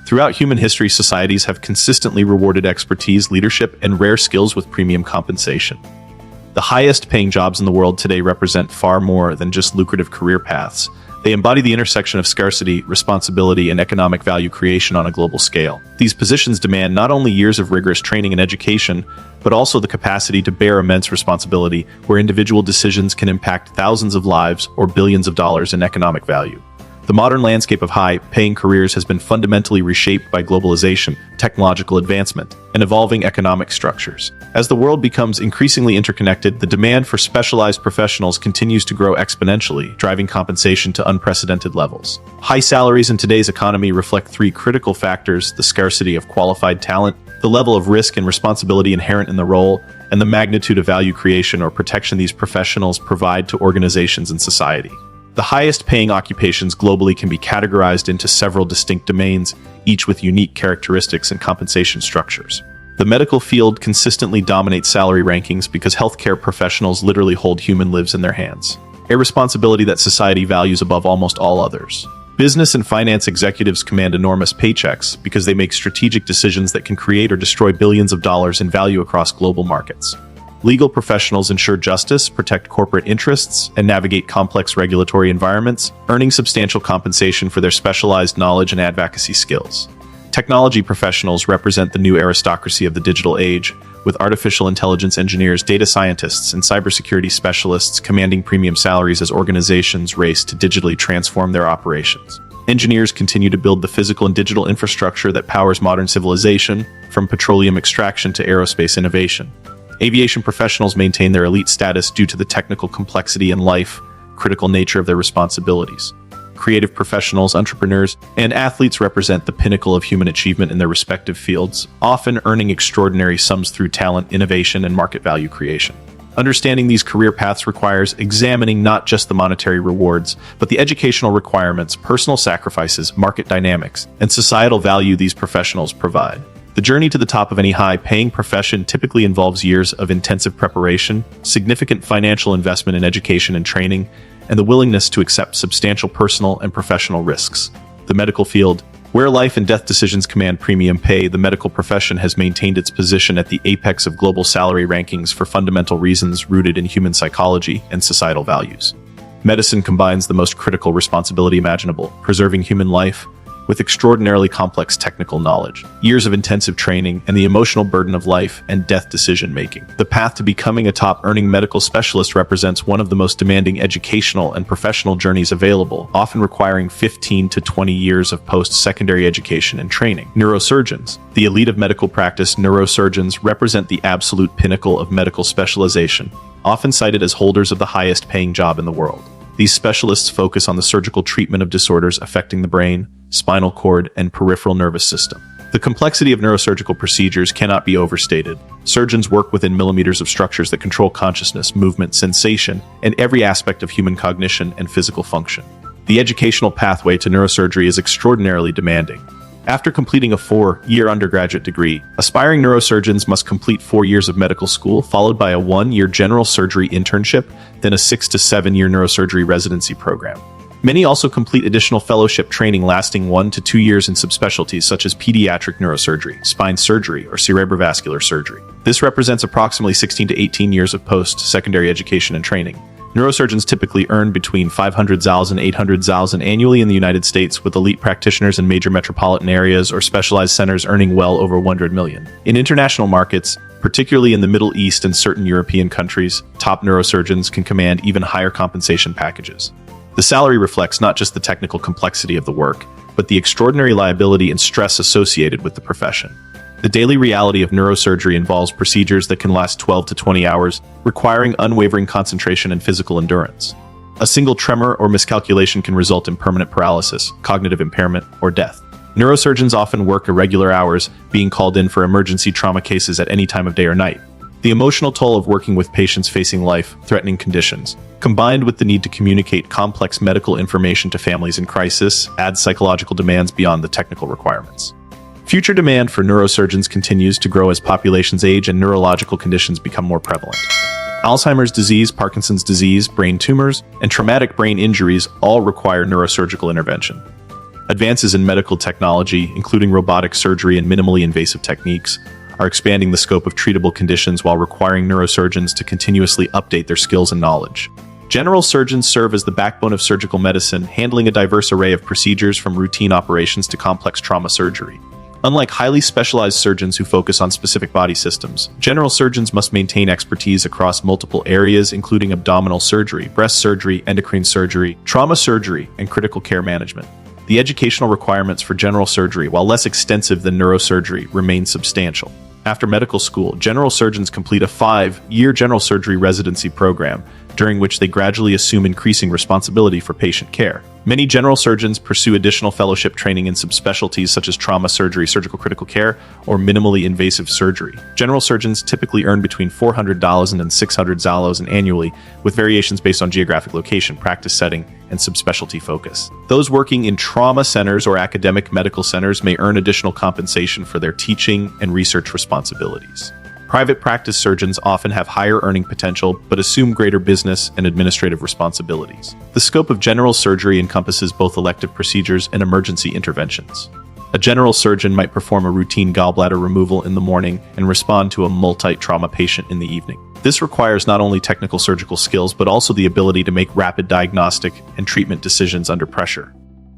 Throughout human history, societies have consistently rewarded expertise, leadership, and rare skills with premium compensation. The highest-paying jobs in the world today represent far more than just lucrative career paths. They embody the intersection of scarcity, responsibility, and economic value creation on a global scale. These positions demand not only years of rigorous training and education, but also the capacity to bear immense responsibility, where individual decisions can impact thousands of lives or billions of dollars in economic value. The modern landscape of high-paying careers has been fundamentally reshaped by globalization, technological advancement, and evolving economic structures. As the world becomes increasingly interconnected, the demand for specialized professionals continues to grow exponentially, driving compensation to unprecedented levels. High salaries in today's economy reflect three critical factors: the scarcity of qualified talent, the level of risk and responsibility inherent in the role, and the magnitude of value creation or protection these professionals provide to organizations and society. The highest-paying occupations globally can be categorized into several distinct domains, each with unique characteristics and compensation structures. The medical field consistently dominates salary rankings because healthcare professionals literally hold human lives in their hands, a responsibility that society values above almost all others. Business and finance executives command enormous paychecks because they make strategic decisions that can create or destroy billions of dollars in value across global markets. Legal professionals ensure justice, protect corporate interests, and navigate complex regulatory environments, earning substantial compensation for their specialized knowledge and advocacy skills. Technology professionals represent the new aristocracy of the digital age, with artificial intelligence engineers, data scientists, and cybersecurity specialists commanding premium salaries as organizations race to digitally transform their operations. Engineers continue to build the physical and digital infrastructure that powers modern civilization, from petroleum extraction to aerospace innovation. Aviation professionals maintain their elite status due to the technical complexity and life-critical nature of their responsibilities. Creative professionals, entrepreneurs, and athletes represent the pinnacle of human achievement in their respective fields, often earning extraordinary sums through talent, innovation, and market value creation. Understanding these career paths requires examining not just the monetary rewards, but the educational requirements, personal sacrifices, market dynamics, and societal value these professionals provide. The journey to the top of any high-paying profession typically involves years of intensive preparation, significant financial investment in education and training, and the willingness to accept substantial personal and professional risks. The medical field, where life and death decisions command premium pay, the medical profession has maintained its position at the apex of global salary rankings for fundamental reasons rooted in human psychology and societal values. Medicine combines the most critical responsibility imaginable, preserving human life, with extraordinarily complex technical knowledge, years of intensive training, and the emotional burden of life and death decision-making. The path to becoming a top-earning medical specialist represents one of the most demanding educational and professional journeys available, often requiring 15 to 20 years of post-secondary education and training. Neurosurgeons, the elite of medical practice, neurosurgeons represent the absolute pinnacle of medical specialization, often cited as holders of the highest-paying job in the world. These specialists focus on the surgical treatment of disorders affecting the brain, spinal cord, and peripheral nervous system. The complexity of neurosurgical procedures cannot be overstated. Surgeons work within millimeters of structures that control consciousness, movement, sensation, and every aspect of human cognition and physical function. The educational pathway to neurosurgery is extraordinarily demanding. After completing a 4-year undergraduate degree, aspiring neurosurgeons must complete 4 years of medical school, followed by a 1-year general surgery internship, then a 6 to 7-year neurosurgery residency program. Many also complete additional fellowship training lasting 1 to 2 years in subspecialties such as pediatric neurosurgery, spine surgery, or cerebrovascular surgery. This represents approximately 16 to 18 years of post-secondary education and training. Neurosurgeons typically earn between $500,000 and $800,000 annually in the United States, with elite practitioners in major metropolitan areas or specialized centers earning well over $100 million. In international markets, particularly in the Middle East and certain European countries, top neurosurgeons can command even higher compensation packages. The salary reflects not just the technical complexity of the work, but the extraordinary liability and stress associated with the profession. The daily reality of neurosurgery involves procedures that can last 12 to 20 hours, requiring unwavering concentration and physical endurance. A single tremor or miscalculation can result in permanent paralysis, cognitive impairment, or death. Neurosurgeons often work irregular hours, being called in for emergency trauma cases at any time of day or night. The emotional toll of working with patients facing life-threatening conditions, combined with the need to communicate complex medical information to families in crisis, adds psychological demands beyond the technical requirements. Future demand for neurosurgeons continues to grow as populations age and neurological conditions become more prevalent. Alzheimer's disease, Parkinson's disease, brain tumors, and traumatic brain injuries all require neurosurgical intervention. Advances in medical technology, including robotic surgery and minimally invasive techniques, are expanding the scope of treatable conditions while requiring neurosurgeons to continuously update their skills and knowledge. General surgeons serve as the backbone of surgical medicine, handling a diverse array of procedures from routine operations to complex trauma surgery. Unlike highly specialized surgeons who focus on specific body systems, general surgeons must maintain expertise across multiple areas, including abdominal surgery, breast surgery, endocrine surgery, trauma surgery, and critical care management. The educational requirements for general surgery, while less extensive than neurosurgery, remain substantial. After medical school, general surgeons complete a 5-year general surgery residency program, during which they gradually assume increasing responsibility for patient care. Many general surgeons pursue additional fellowship training in subspecialties such as trauma surgery, surgical critical care, or minimally invasive surgery. General surgeons typically earn between $400 and $600 annually, with variations based on geographic location, practice setting, and subspecialty focus. Those working in trauma centers or academic medical centers may earn additional compensation for their teaching and research responsibilities. Private practice surgeons often have higher earning potential but assume greater business and administrative responsibilities. The scope of general surgery encompasses both elective procedures and emergency interventions. A general surgeon might perform a routine gallbladder removal in the morning and respond to a multi-trauma patient in the evening. This requires not only technical surgical skills but also the ability to make rapid diagnostic and treatment decisions under pressure.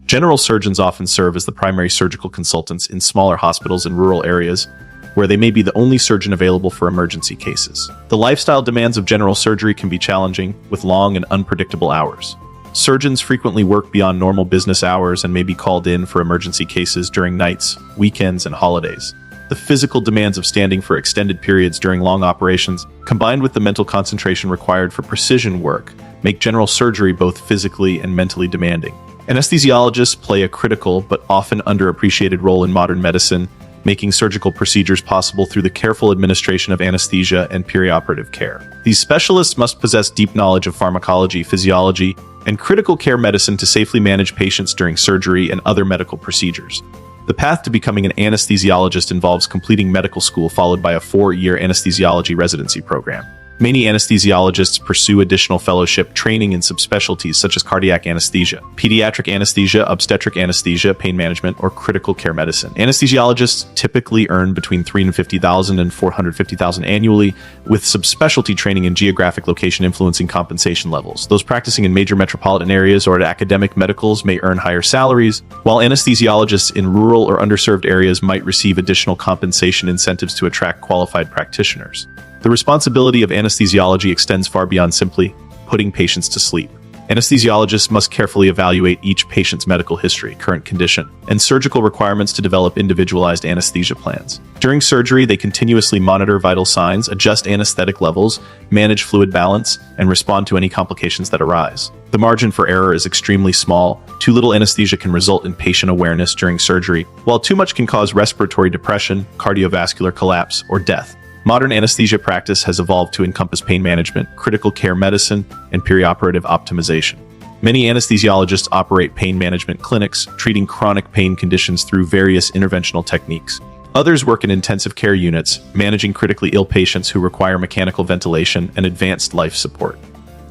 General surgeons often serve as the primary surgical consultants in smaller hospitals in rural areas, where they may be the only surgeon available for emergency cases. The lifestyle demands of general surgery can be challenging, with long and unpredictable hours. Surgeons frequently work beyond normal business hours and may be called in for emergency cases during nights, weekends, and holidays. The physical demands of standing for extended periods during long operations, combined with the mental concentration required for precision work, make general surgery both physically and mentally demanding. Anesthesiologists play a critical but often underappreciated role in modern medicine, making surgical procedures possible through the careful administration of anesthesia and perioperative care. These specialists must possess deep knowledge of pharmacology, physiology, and critical care medicine to safely manage patients during surgery and other medical procedures. The path to becoming an anesthesiologist involves completing medical school followed by a 4-year anesthesiology residency program. Many anesthesiologists pursue additional fellowship training in subspecialties such as cardiac anesthesia, pediatric anesthesia, obstetric anesthesia, pain management, or critical care medicine. Anesthesiologists typically earn between $350,000 and $450,000 annually, with subspecialty training in geographic location influencing compensation levels. Those practicing in major metropolitan areas or at academic medicals may earn higher salaries, while anesthesiologists in rural or underserved areas might receive additional compensation incentives to attract qualified practitioners. The responsibility of anesthesiology extends far beyond simply putting patients to sleep. Anesthesiologists must carefully evaluate each patient's medical history, current condition, and surgical requirements to develop individualized anesthesia plans. During surgery, they continuously monitor vital signs, adjust anesthetic levels, manage fluid balance, and respond to any complications that arise. The margin for error is extremely small. Too little anesthesia can result in patient awareness during surgery, while too much can cause respiratory depression, cardiovascular collapse, or death. Modern anesthesia practice has evolved to encompass pain management, critical care medicine, and perioperative optimization. Many anesthesiologists operate pain management clinics, treating chronic pain conditions through various interventional techniques. Others work in intensive care units, managing critically ill patients who require mechanical ventilation and advanced life support.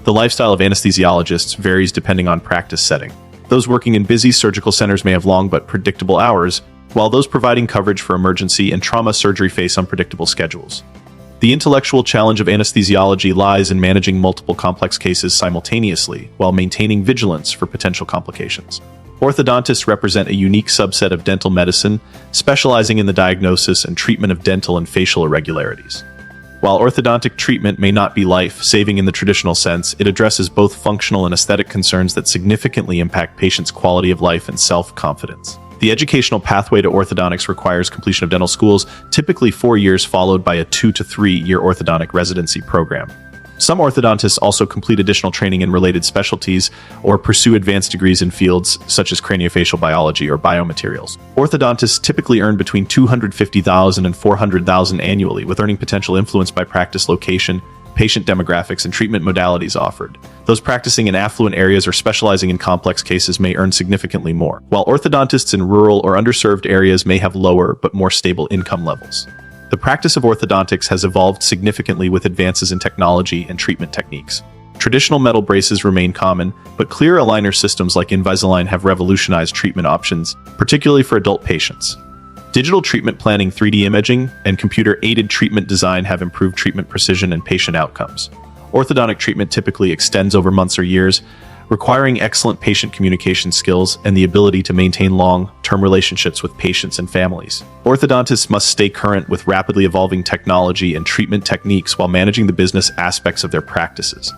The lifestyle of anesthesiologists varies depending on practice setting. Those working in busy surgical centers may have long but predictable hours, while those providing coverage for emergency and trauma surgery face unpredictable schedules. The intellectual challenge of anesthesiology lies in managing multiple complex cases simultaneously while maintaining vigilance for potential complications. Orthodontists represent a unique subset of dental medicine, specializing in the diagnosis and treatment of dental and facial irregularities. While orthodontic treatment may not be life-saving in the traditional sense, it addresses both functional and aesthetic concerns that significantly impact patients' quality of life and self-confidence. The educational pathway to orthodontics requires completion of dental schools, typically 4 years followed by a 2 to 3 year orthodontic residency program. Some orthodontists also complete additional training in related specialties or pursue advanced degrees in fields such as craniofacial biology or biomaterials. Orthodontists typically earn between $250,000 and $400,000 annually, with earning potential influenced by practice location, patient demographics, and treatment modalities offered. Those practicing in affluent areas or specializing in complex cases may earn significantly more, while orthodontists in rural or underserved areas may have lower but more stable income levels. The practice of orthodontics has evolved significantly with advances in technology and treatment techniques. Traditional metal braces remain common, but clear aligner systems like Invisalign have revolutionized treatment options, particularly for adult patients. Digital treatment planning, 3D imaging, and computer-aided treatment design have improved treatment precision and patient outcomes. Orthodontic treatment typically extends over months or years, requiring excellent patient communication skills and the ability to maintain long-term relationships with patients and families. Orthodontists must stay current with rapidly evolving technology and treatment techniques while managing the business aspects of their practices.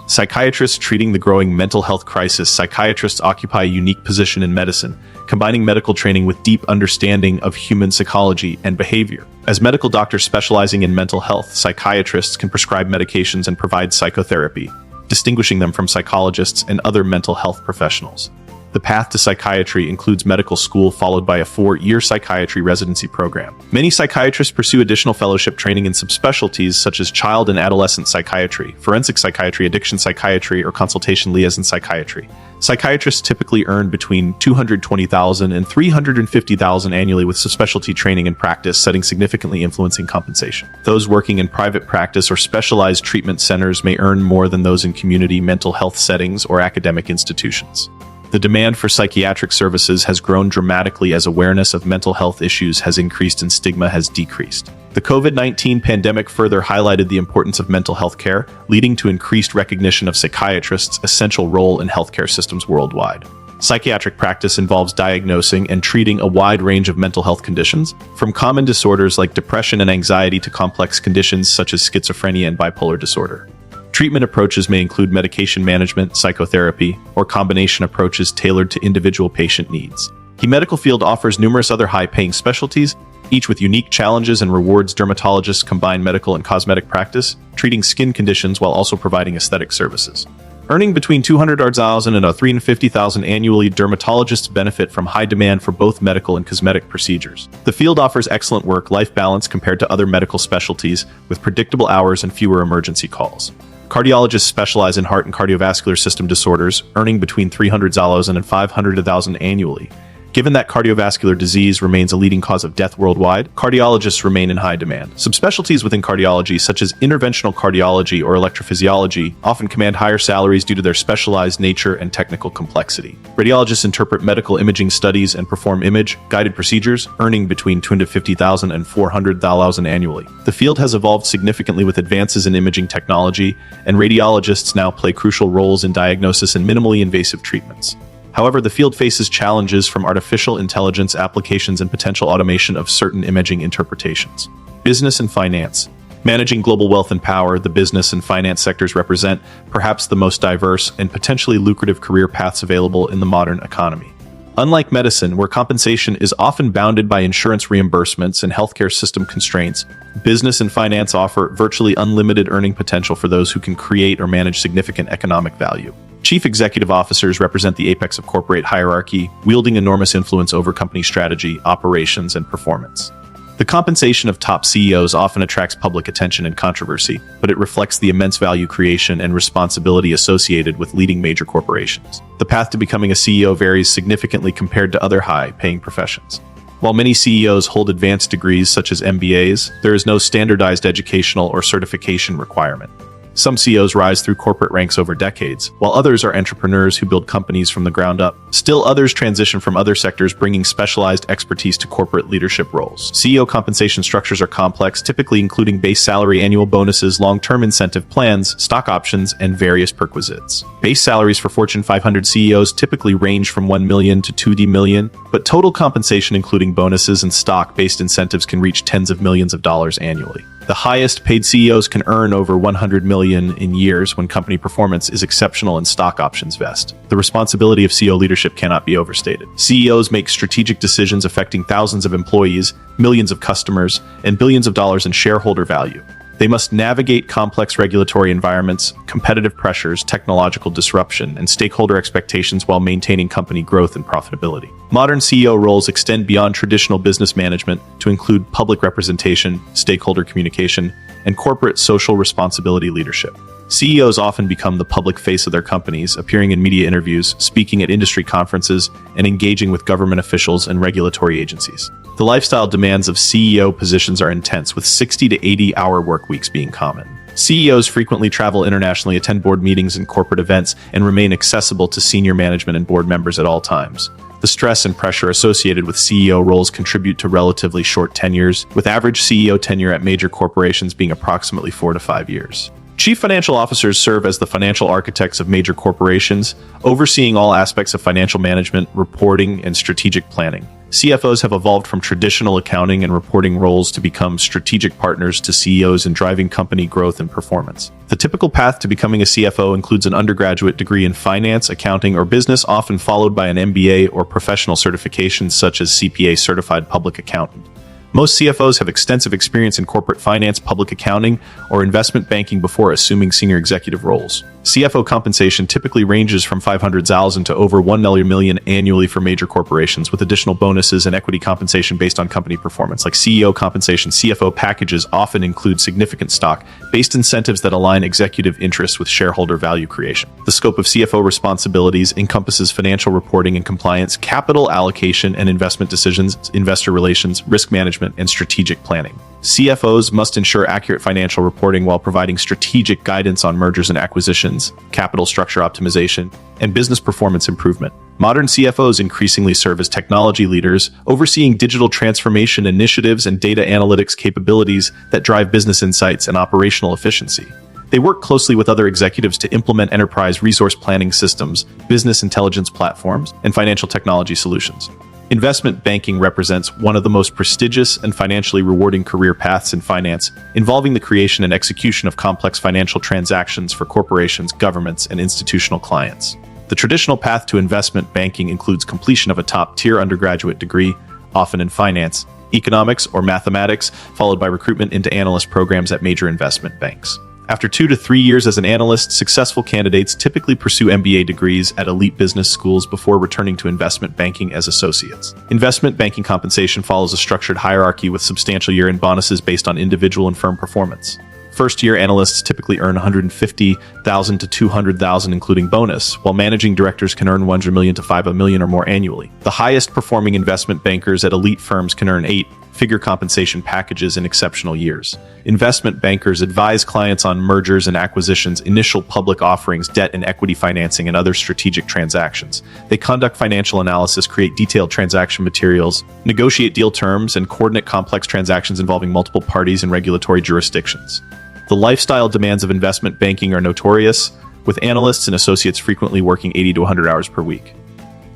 Psychiatrists treating the growing mental health crisis. Psychiatrists occupy a unique position in medicine, combining medical training with deep understanding of human psychology and behavior. As medical doctors specializing in mental health, psychiatrists can prescribe medications and provide psychotherapy, distinguishing them from psychologists and other mental health professionals. The path to psychiatry includes medical school followed by a 4-year psychiatry residency program. Many psychiatrists pursue additional fellowship training in subspecialties such as child and adolescent psychiatry, forensic psychiatry, addiction psychiatry, or consultation liaison psychiatry. Psychiatrists typically earn between $220,000 and $350,000 annually, with subspecialty training and practice setting significantly influencing compensation. Those working in private practice or specialized treatment centers may earn more than those in community mental health settings or academic institutions. The demand for psychiatric services has grown dramatically as awareness of mental health issues has increased and stigma has decreased. The COVID-19 pandemic further highlighted the importance of mental health care, leading to increased recognition of psychiatrists' essential role in healthcare systems worldwide. Psychiatric practice involves diagnosing and treating a wide range of mental health conditions, from common disorders like depression and anxiety to complex conditions such as schizophrenia and bipolar disorder. Treatment approaches may include medication management, psychotherapy, or combination approaches tailored to individual patient needs. The medical field offers numerous other high-paying specialties, each with unique challenges and rewards. Dermatologists combine medical and cosmetic practice, treating skin conditions while also providing aesthetic services. Earning between $200,000 and $350,000 annually, dermatologists benefit from high demand for both medical and cosmetic procedures. The field offers excellent work-life balance compared to other medical specialties, with predictable hours and fewer emergency calls. Cardiologists specialize in heart and cardiovascular system disorders, earning between $300,000 and $500,000 annually. Given that cardiovascular disease remains a leading cause of death worldwide, cardiologists remain in high demand. Subspecialties within cardiology, such as interventional cardiology or electrophysiology, often command higher salaries due to their specialized nature and technical complexity. Radiologists interpret medical imaging studies and perform image-guided procedures, earning between $250,000 and $400,000 annually. The field has evolved significantly with advances in imaging technology, and radiologists now play crucial roles in diagnosis and minimally invasive treatments. However, the field faces challenges from artificial intelligence applications and potential automation of certain imaging interpretations. Business and finance. Managing global wealth and power, the business and finance sectors represent perhaps the most diverse and potentially lucrative career paths available in the modern economy. Unlike medicine, where compensation is often bounded by insurance reimbursements and healthcare system constraints, business and finance offer virtually unlimited earning potential for those who can create or manage significant economic value. Chief executive officers represent the apex of corporate hierarchy, wielding enormous influence over company strategy, operations, and performance. The compensation of top CEOs often attracts public attention and controversy, but it reflects the immense value creation and responsibility associated with leading major corporations. The path to becoming a CEO varies significantly compared to other high-paying professions. While many CEOs hold advanced degrees such as MBAs, there is no standardized educational or certification requirement. Some CEOs rise through corporate ranks over decades, while others are entrepreneurs who build companies from the ground up. Still others transition from other sectors, bringing specialized expertise to corporate leadership roles. CEO compensation structures are complex, typically including base salary, annual bonuses, long-term incentive plans, stock options, and various perquisites. Base salaries for Fortune 500 CEOs typically range from $1 million to $2 million, but total compensation including bonuses and stock-based incentives can reach tens of millions of dollars annually. The highest paid CEOs can earn over $100 million in years when company performance is exceptional and stock options vest. The responsibility of CEO leadership cannot be overstated. CEOs make strategic decisions affecting thousands of employees, millions of customers, and billions of dollars in shareholder value. They must navigate complex regulatory environments, competitive pressures, technological disruption, and stakeholder expectations while maintaining company growth and profitability. Modern CEO roles extend beyond traditional business management to include public representation, stakeholder communication, and corporate social responsibility leadership. CEOs often become the public face of their companies, appearing in media interviews, speaking at industry conferences, and engaging with government officials and regulatory agencies. The lifestyle demands of CEO positions are intense, with 60 to 80-hour work weeks being common. CEOs frequently travel internationally, attend board meetings and corporate events, and remain accessible to senior management and board members at all times. The stress and pressure associated with CEO roles contribute to relatively short tenures, with average CEO tenure at major corporations being approximately 4 to 5 years. Chief financial officers serve as the financial architects of major corporations, overseeing all aspects of financial management, reporting, and strategic planning. CFOs have evolved from traditional accounting and reporting roles to become strategic partners to CEOs in driving company growth and performance. The typical path to becoming a CFO includes an undergraduate degree in finance, accounting, or business, often followed by an MBA or professional certifications such as CPA Certified Public Accountant. Most CFOs have extensive experience in corporate finance, public accounting, or investment banking before assuming senior executive roles. CFO compensation typically ranges from $500,000 to over $1 million annually for major corporations, with additional bonuses and equity compensation based on company performance. Like CEO compensation, CFO packages often include significant stock-based incentives that align executive interests with shareholder value creation. The scope of CFO responsibilities encompasses financial reporting and compliance, capital allocation and investment decisions, investor relations, risk management, and strategic planning. CFOs must ensure accurate financial reporting while providing strategic guidance on mergers and acquisitions, capital structure optimization, and business performance improvement. Modern CFOs increasingly serve as technology leaders, overseeing digital transformation initiatives and data analytics capabilities that drive business insights and operational efficiency. They work closely with other executives to implement enterprise resource planning systems, business intelligence platforms, and financial technology solutions. Investment banking represents one of the most prestigious and financially rewarding career paths in finance, involving the creation and execution of complex financial transactions for corporations, governments, and institutional clients. The traditional path to investment banking includes completion of a top-tier undergraduate degree, often in finance, economics, or mathematics, followed by recruitment into analyst programs at major investment banks. After 2 to 3 years as an analyst, successful candidates typically pursue MBA degrees at elite business schools before returning to investment banking as associates. Investment banking compensation follows a structured hierarchy with substantial year-end bonuses based on individual and firm performance. First-year analysts typically earn $150,000 to $200,000 including bonus, while managing directors can earn $100 million to $5 million or more annually. The highest-performing investment bankers at elite firms can earn 8-figure compensation packages in exceptional years. Investment bankers advise clients on mergers and acquisitions, initial public offerings, debt and equity financing, and other strategic transactions. They conduct financial analysis, create detailed transaction materials, negotiate deal terms, and coordinate complex transactions involving multiple parties and regulatory jurisdictions. The lifestyle demands of investment banking are notorious, with analysts and associates frequently working 80 to 100 hours per week.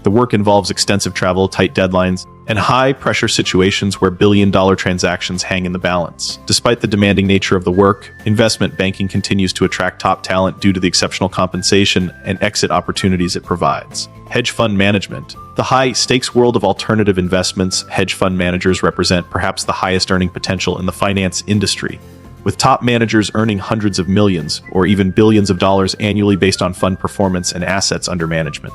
The work involves extensive travel, tight deadlines, and high-pressure situations where billion-dollar transactions hang in the balance. Despite the demanding nature of the work, investment banking continues to attract top talent due to the exceptional compensation and exit opportunities it provides. Hedge fund management. The high-stakes world of alternative investments, hedge fund managers represent perhaps the highest earning potential in the finance industry, with top managers earning hundreds of millions or even billions of dollars annually based on fund performance and assets under management.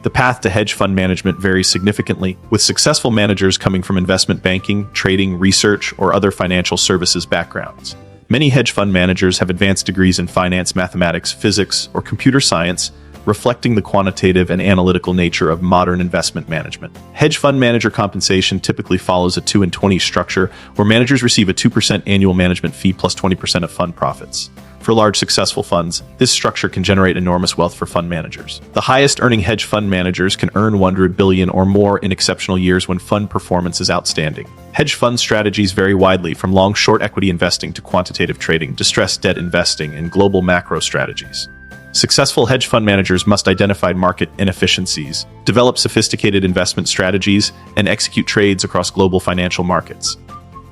The path to hedge fund management varies significantly, with successful managers coming from investment banking, trading, research, or other financial services backgrounds. Many hedge fund managers have advanced degrees in finance, mathematics, physics, or computer science, reflecting the quantitative and analytical nature of modern investment management. Hedge fund manager compensation typically follows a 2 and 20 structure, where managers receive a 2% annual management fee plus 20% of fund profits. For large, successful funds, this structure can generate enormous wealth for fund managers. The highest-earning hedge fund managers can earn $100 billion or more in exceptional years when fund performance is outstanding. Hedge fund strategies vary widely, from long-short equity investing to quantitative trading, distressed debt investing, and global macro strategies. Successful hedge fund managers must identify market inefficiencies, develop sophisticated investment strategies, and execute trades across global financial markets.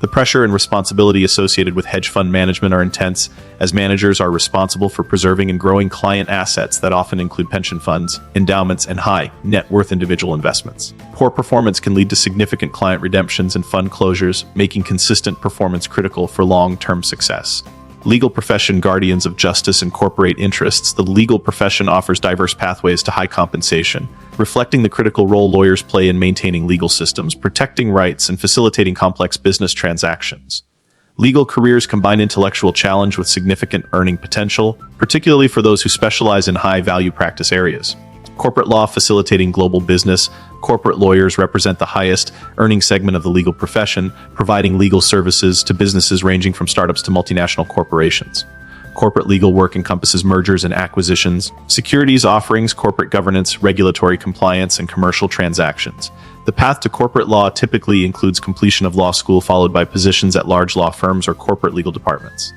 The pressure and responsibility associated with hedge fund management are intense, as managers are responsible for preserving and growing client assets that often include pension funds, endowments, and high net worth individual investments. Poor performance can lead to significant client redemptions and fund closures, making consistent performance critical for long-term success. Legal profession guardians of justice and corporate interests. The legal profession offers diverse pathways to high compensation, reflecting the critical role lawyers play in maintaining legal systems, protecting rights, and facilitating complex business transactions. Legal careers combine intellectual challenge with significant earning potential, particularly for those who specialize in high-value practice areas. Corporate law facilitating global business. Corporate lawyers represent the highest earning segment of the legal profession, providing legal services to businesses ranging from startups to multinational corporations. Corporate legal work encompasses mergers and acquisitions, securities offerings, corporate governance, regulatory compliance, and commercial transactions. The path to corporate law typically includes completion of law school followed by positions at large law firms or corporate legal departments.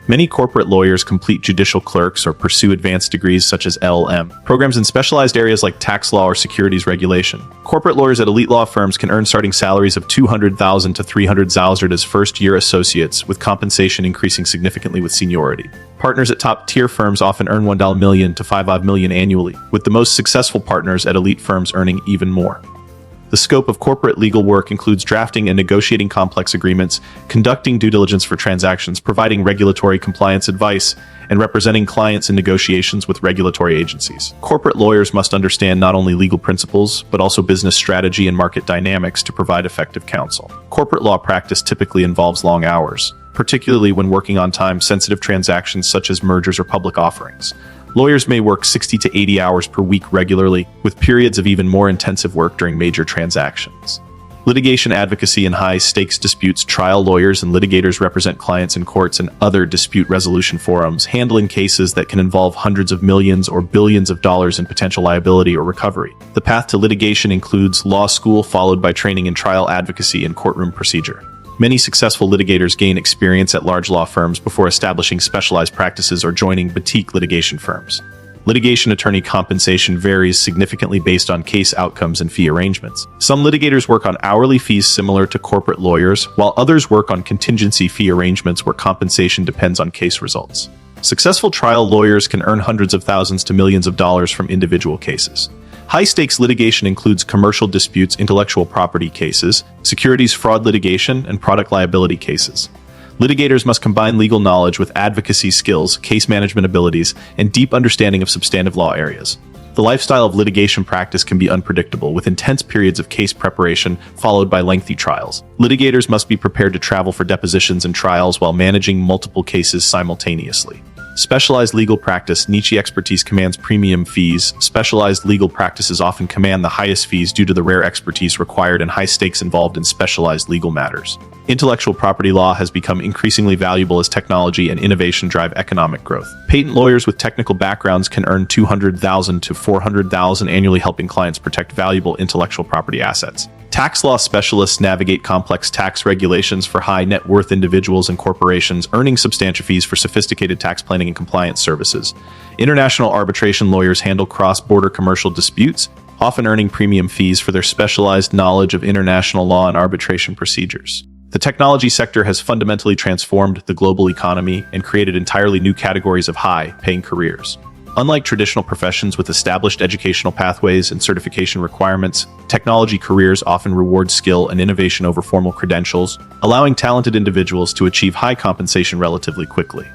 Many corporate lawyers complete judicial clerks or pursue advanced degrees such as LLM programs in specialized areas like tax law or securities regulation. Corporate lawyers at elite law firms can earn starting salaries of $200,000 to $300,000 as first-year associates, with compensation increasing significantly with seniority. Partners at top-tier firms often earn $1 million to $5 million annually, with the most successful partners at elite firms earning even more. The scope of corporate legal work includes drafting and negotiating complex agreements, conducting due diligence for transactions, providing regulatory compliance advice, and representing clients in negotiations with regulatory agencies. Corporate lawyers must understand not only legal principles, but also business strategy and market dynamics to provide effective counsel. Corporate law practice typically involves long hours, particularly when working on time-sensitive transactions such as mergers or public offerings. Lawyers may work 60 to 80 hours per week regularly, with periods of even more intensive work during major transactions. Litigation advocacy in high-stakes disputes. Trial lawyers and litigators represent clients in courts and other dispute resolution forums, handling cases that can involve hundreds of millions or billions of dollars in potential liability or recovery. The path to litigation includes law school followed by training in trial advocacy and courtroom procedure. Many successful litigators gain experience at large law firms before establishing specialized practices or joining boutique litigation firms. Litigation attorney compensation varies significantly based on case outcomes and fee arrangements. Some litigators work on hourly fees similar to corporate lawyers, while others work on contingency fee arrangements where compensation depends on case results. Successful trial lawyers can earn hundreds of thousands to millions of dollars from individual cases. High-stakes litigation includes commercial disputes, intellectual property cases, securities fraud litigation, and product liability cases. Litigators must combine legal knowledge with advocacy skills, case management abilities, and deep understanding of substantive law areas. The lifestyle of litigation practice can be unpredictable, with intense periods of case preparation followed by lengthy trials. Litigators must be prepared to travel for depositions and trials while managing multiple cases simultaneously. Specialized legal practice. Niche expertise commands premium fees. Specialized legal practices often command the highest fees due to the rare expertise required and high stakes involved in specialized legal matters. Intellectual property law has become increasingly valuable as technology and innovation drive economic growth. Patent lawyers with technical backgrounds can earn $200,000 to $400,000 annually, helping clients protect valuable intellectual property assets. Tax law specialists navigate complex tax regulations for high net worth individuals and corporations, earning substantial fees for sophisticated tax planning and compliance services. International arbitration lawyers handle cross-border commercial disputes, often earning premium fees for their specialized knowledge of international law and arbitration procedures. The technology sector has fundamentally transformed the global economy and created entirely new categories of high-paying careers. Unlike traditional professions with established educational pathways and certification requirements, technology careers often reward skill and innovation over formal credentials, allowing talented individuals to achieve high compensation relatively quickly.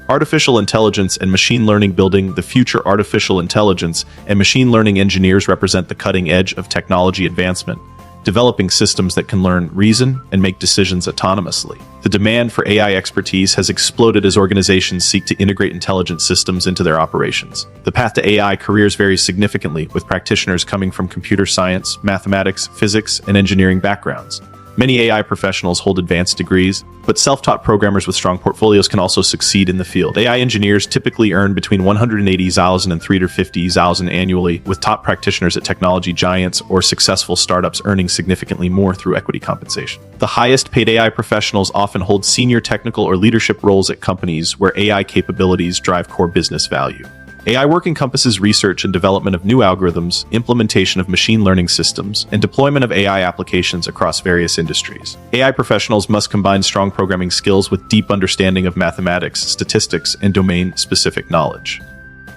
Artificial intelligence and machine learning. Building the future. Artificial intelligence and machine learning engineers represent the cutting edge of technology advancement, developing systems that can learn, reason, and make decisions autonomously. The demand for AI expertise has exploded as organizations seek to integrate intelligent systems into their operations. The path to AI careers varies significantly, with practitioners coming from computer science, mathematics, physics, and engineering backgrounds. Many AI professionals hold advanced degrees, but self-taught programmers with strong portfolios can also succeed in the field. AI engineers typically earn between $180,000 and $350,000 annually, with top practitioners at technology giants or successful startups earning significantly more through equity compensation. The highest-paid AI professionals often hold senior technical or leadership roles at companies where AI capabilities drive core business value. AI work encompasses research and development of new algorithms, implementation of machine learning systems, and deployment of AI applications across various industries. AI professionals must combine strong programming skills with deep understanding of mathematics, statistics, and domain-specific knowledge.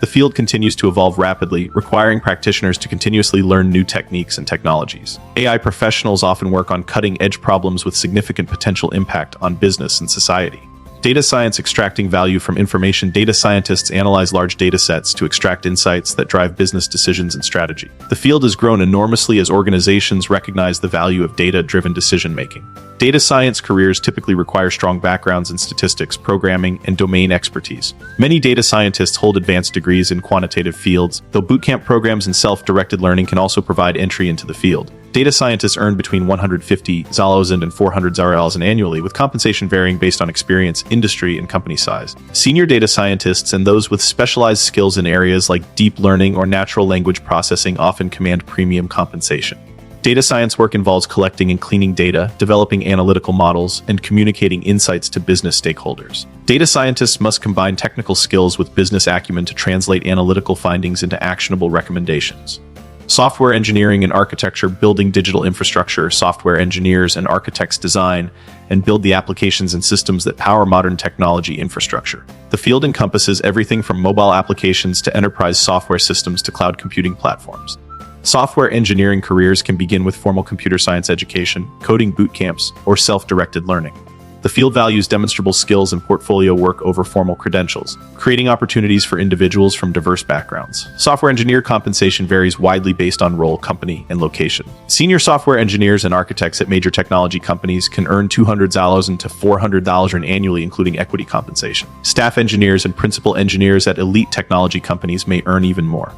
The field continues to evolve rapidly, requiring practitioners to continuously learn new techniques and technologies. AI professionals often work on cutting-edge problems with significant potential impact on business and society. Data science. Extracting value from information. Data scientists analyze large data sets to extract insights that drive business decisions and strategy. The field has grown enormously as organizations recognize the value of data-driven decision-making. Data science careers typically require strong backgrounds in statistics, programming, and domain expertise. Many data scientists hold advanced degrees in quantitative fields, though bootcamp programs and self-directed learning can also provide entry into the field. Data scientists earn between $150,000 and $400,000 annually, with compensation varying based on experience, industry, and company size. Senior data scientists and those with specialized skills in areas like deep learning or natural language processing often command premium compensation. Data science work involves collecting and cleaning data, developing analytical models, and communicating insights to business stakeholders. Data scientists must combine technical skills with business acumen to translate analytical findings into actionable recommendations. Software engineering and architecture, building digital infrastructure. Software engineers and architects design and build the applications and systems that power modern technology infrastructure. The field encompasses everything from mobile applications to enterprise software systems to cloud computing platforms. Software engineering careers can begin with formal computer science education, coding boot camps, or self-directed learning. The field values demonstrable skills and portfolio work over formal credentials, creating opportunities for individuals from diverse backgrounds. Software engineer compensation varies widely based on role, company, and location. Senior software engineers and architects at major technology companies can earn $200,000 to $400,000 annually, including equity compensation. Staff engineers and principal engineers at elite technology companies may earn even more.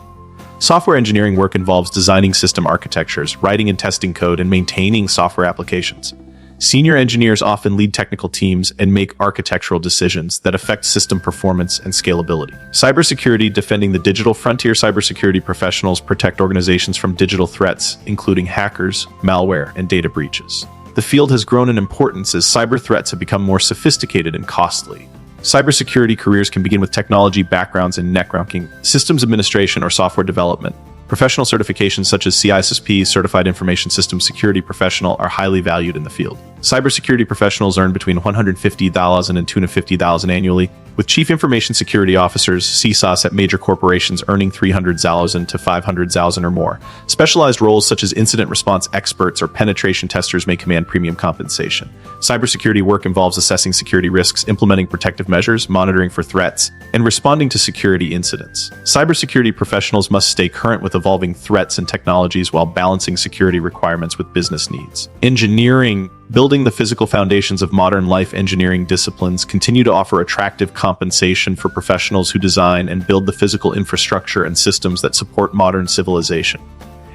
Software engineering work involves designing system architectures, writing and testing code, and maintaining software applications. Senior engineers often lead technical teams and make architectural decisions that affect system performance and scalability. Cybersecurity, defending the digital frontier. Cybersecurity professionals protect organizations from digital threats, including hackers, malware, and data breaches. The field has grown in importance as cyber threats have become more sophisticated and costly. Cybersecurity careers can begin with technology backgrounds in networking, systems administration, or software development. Professional certifications such as CISSP, Certified Information Systems Security Professional, are highly valued in the field. Cybersecurity professionals earn between $150,000 and $250,000 annually, with Chief Information Security Officers, CISOs at major corporations earning $300,000 to $500,000 or more. Specialized roles such as incident response experts or penetration testers may command premium compensation. Cybersecurity work involves assessing security risks, implementing protective measures, monitoring for threats, and responding to security incidents. Cybersecurity professionals must stay current with evolving threats and technologies while balancing security requirements with business needs. Engineering, building the physical foundations of modern life engineering disciplines, continue to offer attractive compensation for professionals who design and build the physical infrastructure and systems that support modern civilization.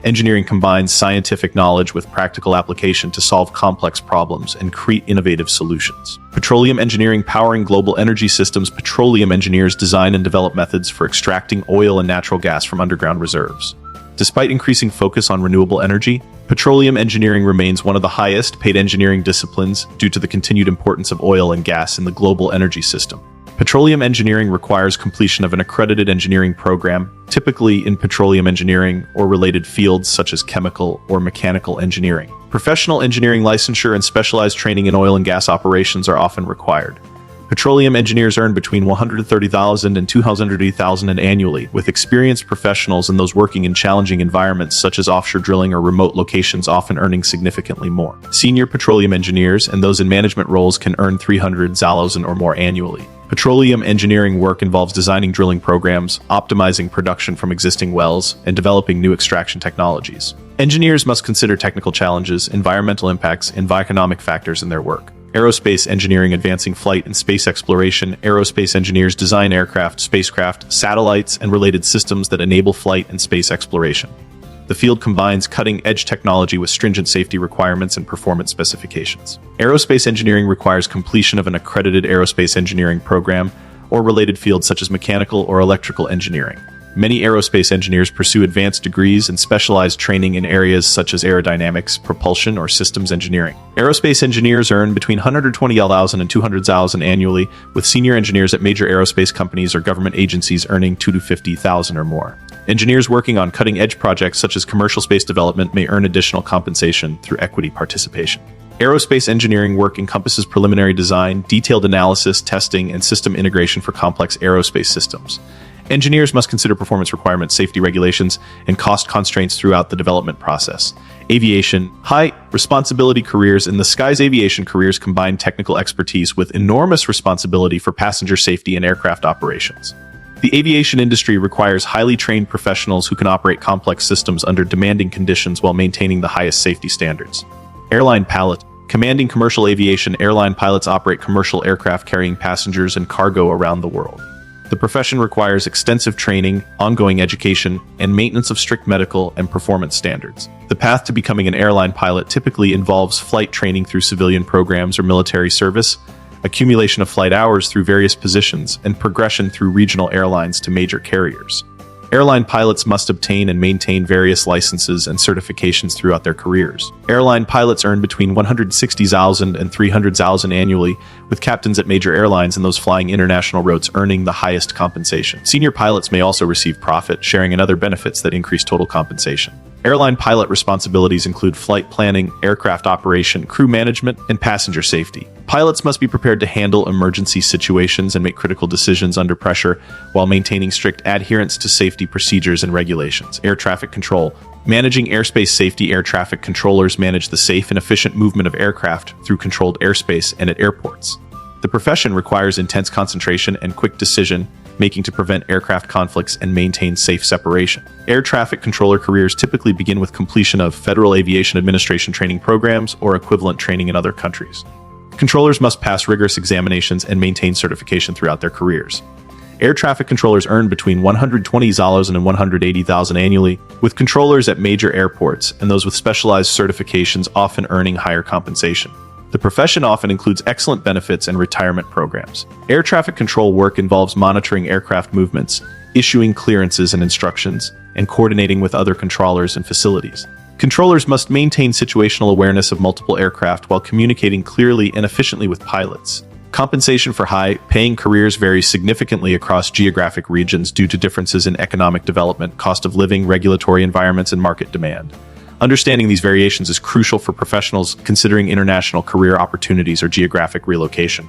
Engineering combines scientific knowledge with practical application to solve complex problems and create innovative solutions. Petroleum engineering, powering global energy systems. Petroleum engineers design and develop methods for extracting oil and natural gas from underground reserves. Despite increasing focus on renewable energy, petroleum engineering remains one of the highest paid engineering disciplines due to the continued importance of oil and gas in the global energy system. Petroleum engineering requires completion of an accredited engineering program, typically in petroleum engineering or related fields such as chemical or mechanical engineering. Professional engineering licensure and specialized training in oil and gas operations are often required. Petroleum engineers earn between $130,000 and $280,000 annually, with experienced professionals and those working in challenging environments such as offshore drilling or remote locations often earning significantly more. Senior petroleum engineers and those in management roles can earn $300,000 or more annually. Petroleum engineering work involves designing drilling programs, optimizing production from existing wells, and developing new extraction technologies. Engineers must consider technical challenges, environmental impacts, and economic factors in their work. Aerospace engineering, advancing flight and space exploration. Aerospace engineers design aircraft, spacecraft, satellites, and related systems that enable flight and space exploration. The field combines cutting-edge technology with stringent safety requirements and performance specifications. Aerospace engineering requires completion of an accredited aerospace engineering program or related fields such as mechanical or electrical engineering. Many aerospace engineers pursue advanced degrees and specialized training in areas such as aerodynamics, propulsion, or systems engineering. Aerospace engineers earn between $120,000 and $200,000 annually, with senior engineers at major aerospace companies or government agencies earning $2 to $50,000 or more. Engineers working on cutting-edge projects such as commercial space development may earn additional compensation through equity participation. Aerospace engineering work encompasses preliminary design, detailed analysis, testing, and system integration for complex aerospace systems. Engineers must consider performance requirements, safety regulations, and cost constraints throughout the development process. Aviation, high responsibility careers. In the skies, aviation careers combine technical expertise with enormous responsibility for passenger safety and aircraft operations. The aviation industry requires highly trained professionals who can operate complex systems under demanding conditions while maintaining the highest safety standards. Airline pilot, Commanding commercial aviation, airline pilots operate commercial aircraft carrying passengers and cargo around the world. The profession requires extensive training, ongoing education, and maintenance of strict medical and performance standards. The path to becoming an airline pilot typically involves flight training through civilian programs or military service, accumulation of flight hours through various positions, and progression through regional airlines to major carriers. Airline pilots must obtain and maintain various licenses and certifications throughout their careers. Airline pilots earn between $160,000 and $300,000 annually, with captains at major airlines and those flying international routes earning the highest compensation. Senior pilots may also receive profit sharing and other benefits that increase total compensation. Airline pilot responsibilities include flight planning, aircraft operation, crew management, and passenger safety. Pilots must be prepared to handle emergency situations and make critical decisions under pressure while maintaining strict adherence to safety procedures and regulations. Air traffic control. Managing airspace safety. Air traffic controllers manage the safe and efficient movement of aircraft through controlled airspace and at airports. The profession requires intense concentration and quick decision making to prevent aircraft conflicts and maintain safe separation. Air traffic controller careers typically begin with completion of Federal Aviation Administration training programs or equivalent training in other countries. Controllers must pass rigorous examinations and maintain certification throughout their careers. Air traffic controllers earn between $120,000 and $180,000 annually, with controllers at major airports and those with specialized certifications often earning higher compensation. The profession often includes excellent benefits and retirement programs. Air traffic control work involves monitoring aircraft movements, issuing clearances and instructions, and coordinating with other controllers and facilities. Controllers must maintain situational awareness of multiple aircraft while communicating clearly and efficiently with pilots. Compensation for high-paying careers varies significantly across geographic regions due to differences in economic development, cost of living, regulatory environments, and market demand. Understanding these variations is crucial for professionals considering international career opportunities or geographic relocation.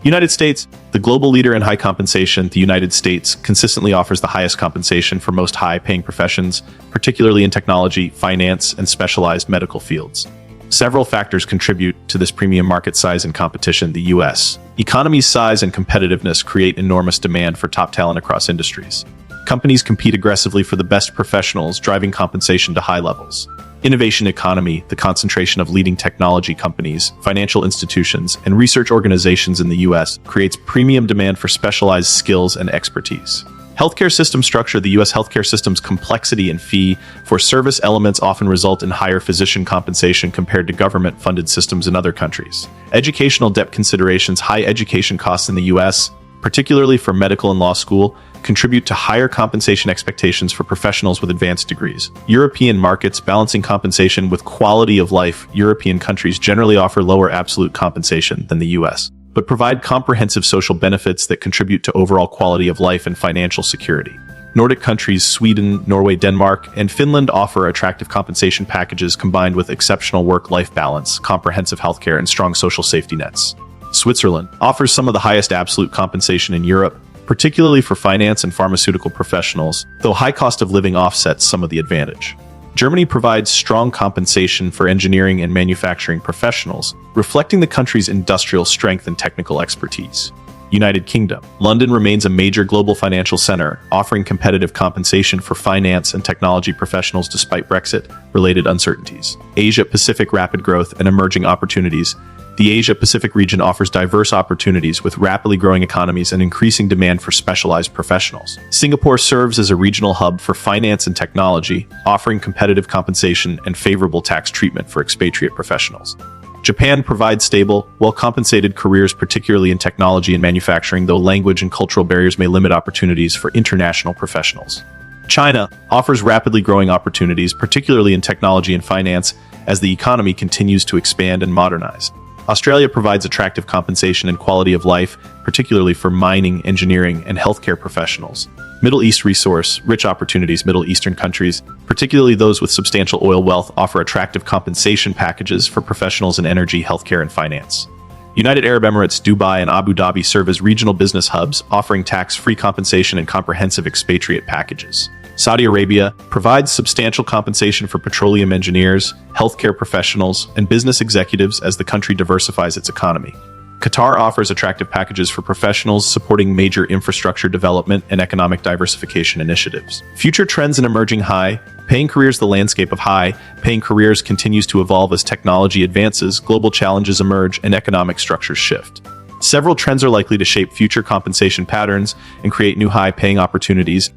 United States, the global leader in high compensation, the United States consistently offers the highest compensation for most high-paying professions, particularly in technology, finance, and specialized medical fields. Several factors contribute to this premium market size and competition. The U.S. economy's size and competitiveness create enormous demand for top talent across industries. Companies compete aggressively for the best professionals, driving compensation to high levels. Innovation economy, the concentration of leading technology companies, financial institutions, and research organizations in the U.S. creates premium demand for specialized skills and expertise. Healthcare system structure. The U.S. healthcare system's complexity and fee-for-service elements often result in higher physician compensation compared to government-funded systems in other countries. Educational debt considerations. High education costs in the U.S., particularly for medical and law school, contribute to higher compensation expectations for professionals with advanced degrees. European markets. Balancing compensation with quality of life. European countries generally offer lower absolute compensation than the U.S., but provide comprehensive social benefits that contribute to overall quality of life and financial security. Nordic countries, Sweden, Norway, Denmark, and Finland offer attractive compensation packages combined with exceptional work-life balance, comprehensive healthcare, and strong social safety nets. Switzerland offers some of the highest absolute compensation in Europe, particularly for finance and pharmaceutical professionals, though high cost of living offsets some of the advantage. Germany provides strong compensation for engineering and manufacturing professionals, reflecting the country's industrial strength and technical expertise. United Kingdom. London remains a major global financial center, offering competitive compensation for finance and technology professionals despite Brexit-related uncertainties. Asia-Pacific. Rapid growth and emerging opportunities. The Asia-Pacific region offers diverse opportunities with rapidly growing economies and increasing demand for specialized professionals. Singapore serves as a regional hub for finance and technology, offering competitive compensation and favorable tax treatment for expatriate professionals. Japan provides stable, well-compensated careers, particularly in technology and manufacturing, though language and cultural barriers may limit opportunities for international professionals. China offers rapidly growing opportunities, particularly in technology and finance, as the economy continues to expand and modernize. Australia provides attractive compensation and quality of life, particularly for mining, engineering, and healthcare professionals. Middle East rich opportunities. Middle Eastern countries, particularly those with substantial oil wealth, offer attractive compensation packages for professionals in energy, healthcare, and finance. United Arab Emirates, Dubai, and Abu Dhabi serve as regional business hubs, offering tax-free compensation and comprehensive expatriate packages. Saudi Arabia provides substantial compensation for petroleum engineers, healthcare professionals, and business executives as the country diversifies its economy. Qatar offers attractive packages for professionals, supporting major infrastructure development and economic diversification initiatives. Future trends in emerging high Paying careers. The landscape of high-paying careers continues to evolve as technology advances, global challenges emerge, and economic structures shift. Several trends are likely to shape future compensation patterns and create new high-paying opportunities.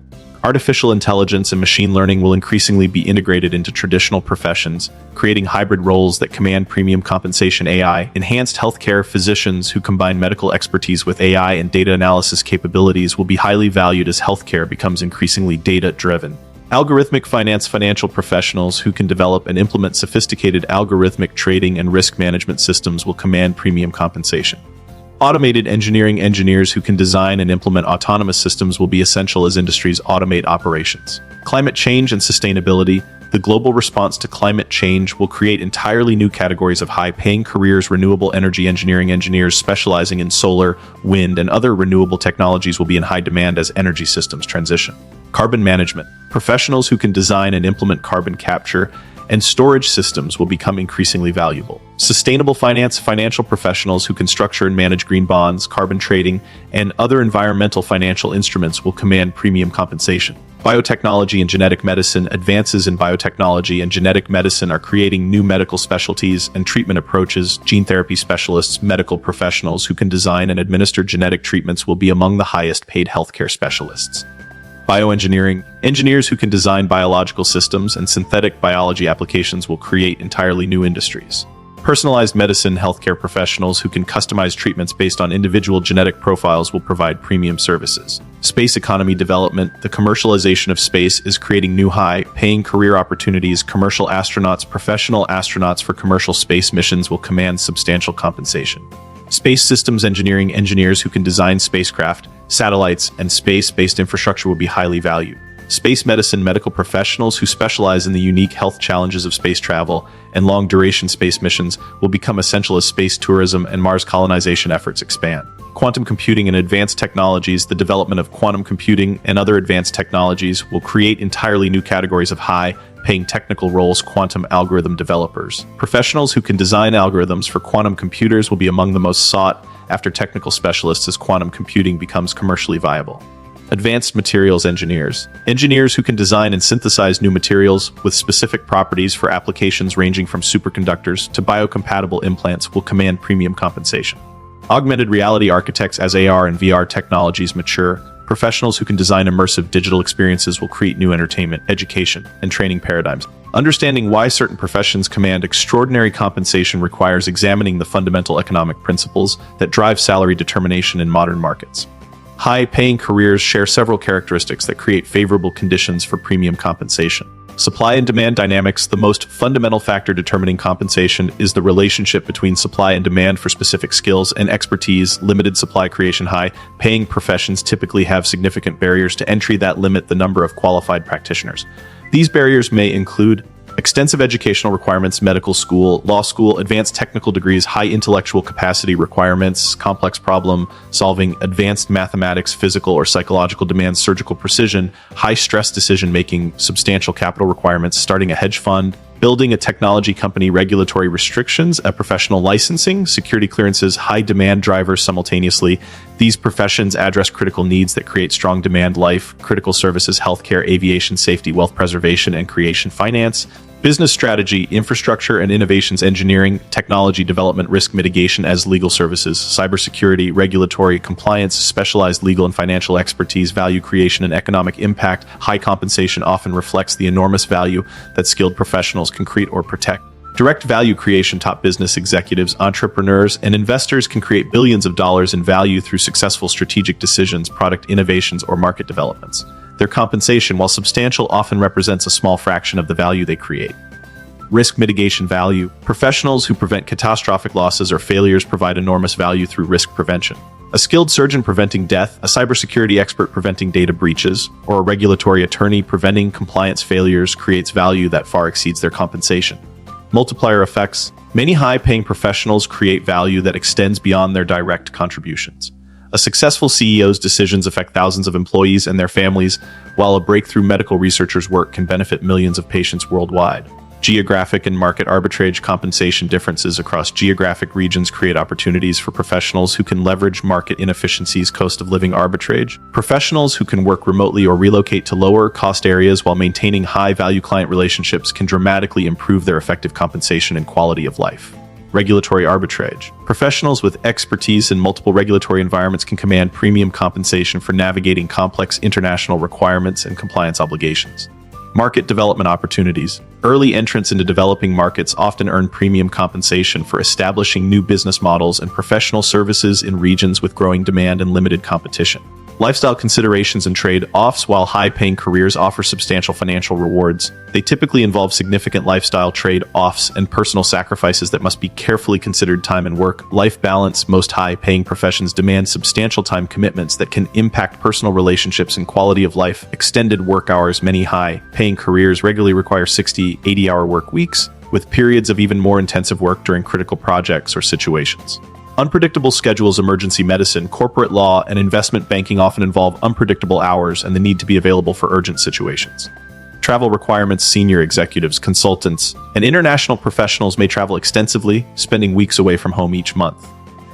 Artificial intelligence and machine learning will increasingly be integrated into traditional professions, creating hybrid roles that command premium compensation. AI, enhanced healthcare. Physicians who combine medical expertise with AI and data analysis capabilities will be highly valued as healthcare becomes increasingly data-driven. Algorithmic finance. Financial professionals who can develop and implement sophisticated algorithmic trading and risk management systems will command premium compensation. Automated engineering. Engineers who can design and implement autonomous systems will be essential as industries automate operations. Climate change and sustainability. The global response to climate change will create entirely new categories of high-paying careers. Renewable energy engineering. Engineers specializing in solar, wind, and other renewable technologies will be in high demand as energy systems transition. Carbon management. Professionals who can design and implement carbon capture and storage systems will become increasingly valuable. Sustainable finance. Financial professionals who can structure and manage green bonds, carbon trading, and other environmental financial instruments will command premium compensation. Biotechnology and genetic medicine. Advances in biotechnology and genetic medicine are creating new medical specialties and treatment approaches. Gene therapy specialists. Medical professionals who can design and administer genetic treatments will be among the highest paid healthcare specialists. Bioengineering. Engineers who can design biological systems and synthetic biology applications will create entirely new industries. Personalized medicine. Healthcare professionals who can customize treatments based on individual genetic profiles will provide premium services. Space economy development. The commercialization of space is creating new high-paying career opportunities. Commercial astronauts. Professional astronauts for commercial space missions will command substantial compensation. Space systems engineering. Engineers who can design spacecraft, satellites, and space-based infrastructure will be highly valued. Space medicine. Medical professionals who specialize in the unique health challenges of space travel and long-duration space missions will become essential as space tourism and Mars colonization efforts expand. Quantum computing and advanced technologies. The development of quantum computing and other advanced technologies will create entirely new categories of high-paying technical roles. Quantum algorithm developers. Professionals who can design algorithms for quantum computers will be among the most sought-after technical specialists as quantum computing becomes commercially viable. Advanced materials engineers. Engineers who can design and synthesize new materials with specific properties for applications ranging from superconductors to biocompatible implants will command premium compensation. Augmented reality architects. As AR and VR technologies mature, professionals who can design immersive digital experiences will create new entertainment, education, and training paradigms. Understanding why certain professions command extraordinary compensation requires examining the fundamental economic principles that drive salary determination in modern markets. High-paying careers share several characteristics that create favorable conditions for premium compensation. Supply and demand dynamics. The most fundamental factor determining compensation is the relationship between supply and demand for specific skills and expertise. Limited supply creation. High-paying professions typically have significant barriers to entry that limit the number of qualified practitioners. These barriers may include extensive educational requirements, medical school, law school, advanced technical degrees, high intellectual capacity requirements, complex problem solving, advanced mathematics, physical or psychological demands, surgical precision, high stress decision making, substantial capital requirements, starting a hedge fund, building a technology company, regulatory restrictions, a professional licensing, security clearances, high demand drivers. Simultaneously, these professions address critical needs that create strong demand: life, critical services, healthcare, aviation, safety, wealth preservation, and creation, finance, business strategy, infrastructure and innovations, engineering, technology development, risk mitigation as legal services, cybersecurity, regulatory compliance, specialized legal and financial expertise, value creation and economic impact. High compensation often reflects the enormous value that skilled professionals can create or protect. Direct value creation. Top business executives, entrepreneurs, and investors can create billions of dollars in value through successful strategic decisions, product innovations, or market developments. Their compensation, while substantial, often represents a small fraction of the value they create. Risk mitigation value. Professionals who prevent catastrophic losses or failures provide enormous value through risk prevention. A skilled surgeon preventing death, a cybersecurity expert preventing data breaches, or a regulatory attorney preventing compliance failures creates value that far exceeds their compensation. Multiplier effects. Many high-paying professionals create value that extends beyond their direct contributions. A successful CEO's decisions affect thousands of employees and their families, while a breakthrough medical researcher's work can benefit millions of patients worldwide. Geographic and market arbitrage. Compensation differences across geographic regions create opportunities for professionals who can leverage market inefficiencies. Cost of living arbitrage. Professionals who can work remotely or relocate to lower cost areas while maintaining high-value client relationships can dramatically improve their effective compensation and quality of life. Regulatory arbitrage. Professionals with expertise in multiple regulatory environments can command premium compensation for navigating complex international requirements and compliance obligations. Market development opportunities. Early entrants into developing markets often earn premium compensation for establishing new business models and professional services in regions with growing demand and limited competition. Lifestyle considerations and trade-offs. While high-paying careers offer substantial financial rewards, they typically involve significant lifestyle trade-offs and personal sacrifices that must be carefully considered. Time and work-life balance. Most high-paying professions demand substantial time commitments that can impact personal relationships and quality of life. Extended work hours. Many high-paying careers regularly require 60, 80-hour work weeks, with periods of even more intensive work during critical projects or situations. Unpredictable schedules. Emergency medicine, corporate law, and investment banking often involve unpredictable hours and the need to be available for urgent situations. Travel requirements. Senior executives, consultants, and international professionals may travel extensively, spending weeks away from home each month.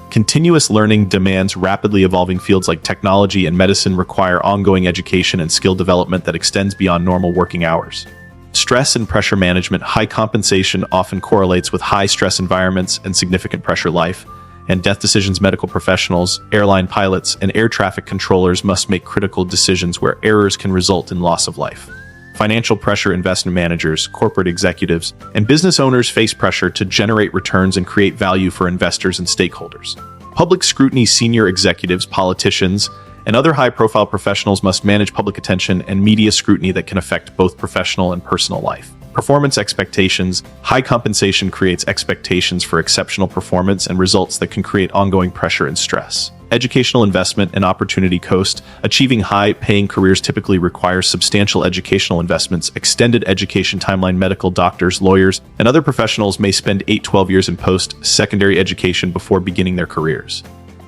Continuous learning demands. Rapidly evolving fields like technology and medicine require ongoing education and skill development that extends beyond normal working hours. Stress and pressure management. High compensation often correlates with high stress environments and significant pressure. Life and death decisions. Medical professionals, airline pilots, and air traffic controllers must make critical decisions where errors can result in loss of life. Financial pressure. Investment managers, corporate executives, and business owners face pressure to generate returns and create value for investors and stakeholders. Public scrutiny. Senior executives, politicians, and other high-profile professionals must manage public attention and media scrutiny that can affect both professional and personal life. Performance expectations. High compensation creates expectations for exceptional performance and results that can create ongoing pressure and stress. Educational investment and opportunity cost. Achieving high-paying careers typically requires substantial educational investments. Extended education timeline. Medical doctors, lawyers, and other professionals may spend 8-12 years in post-secondary education before beginning their careers.